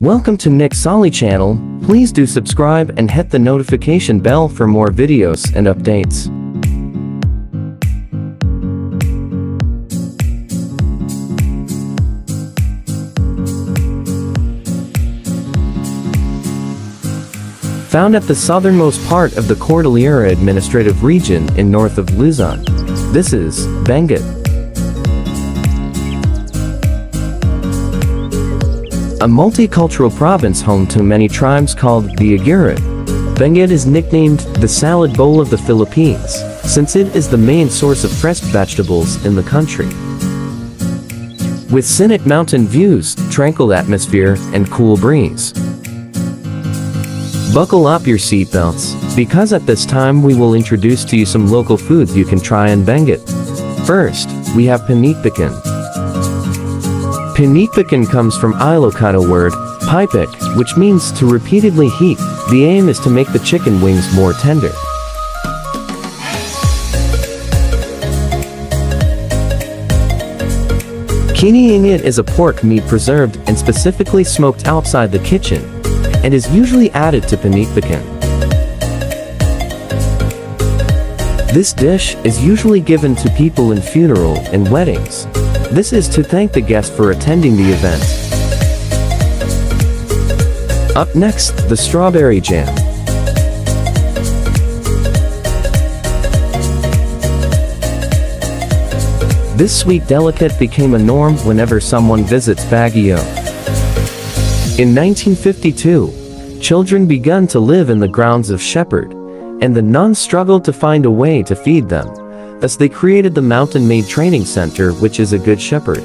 Welcome to Nick Sali channel. Please do subscribe and hit the notification bell for more videos and updates. Found at the southernmost part of the Cordillera Administrative Region in north of Luzon. This is Benguet. A multicultural province home to many tribes called the Igorot. Benguet is nicknamed the salad bowl of the Philippines, since it is the main source of fresh vegetables in the country. With scenic mountain views, tranquil atmosphere, and cool breeze. Buckle up your seatbelts, because at this time we will introduce to you some local foods you can try in Benguet. First, we have pinikpikan. Pinikpikan comes from Ilocano word, pipik, which means to repeatedly heat. The aim is to make the chicken wings more tender. Bikini Indian is a pork meat preserved and specifically smoked outside the kitchen, and is usually added to pinikpikan. This dish is usually given to people in funeral and weddings. This is to thank the guest for attending the event. Up next, the strawberry jam. This sweet delicate became a norm whenever someone visits Baguio. In 1952, children began to live in the grounds of shepherd, and the nuns struggled to find a way to feed them. Thus they created the Mountain Maid Training Center, which is a good shepherd.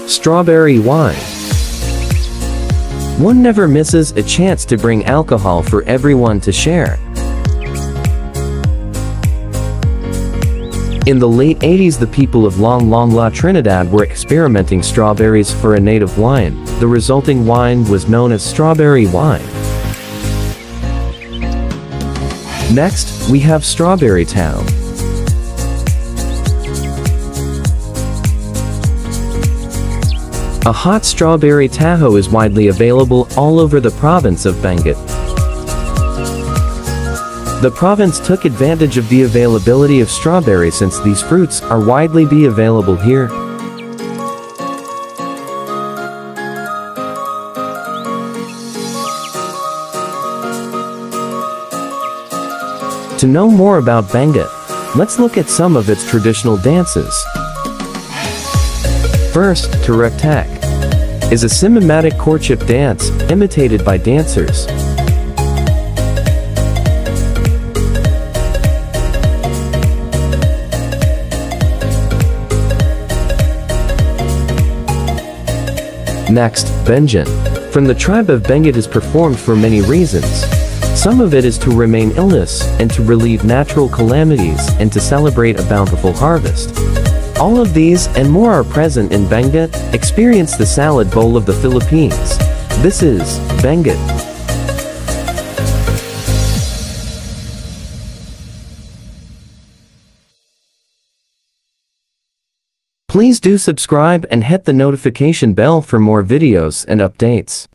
Strawberry wine. One never misses a chance to bring alcohol for everyone to share. In the late 80s, the people of Long La Trinidad were experimenting strawberries for a native wine. The resulting wine was known as strawberry wine. Next, we have strawberry tao. A hot strawberry tahoe is widely available all over the province of Benguet. The province took advantage of the availability of strawberries since these fruits are widely available here. To know more about Benguet, let's look at some of its traditional dances. First, Turektak is a cinematic courtship dance, imitated by dancers. Next, Benjen, from the tribe of Benguet, is performed for many reasons. Some of it is to remain illness, and to relieve natural calamities, and to celebrate a bountiful harvest. All of these and more are present in Benguet. Experience the salad bowl of the Philippines. This is Benguet. Please do subscribe and hit the notification bell for more videos and updates.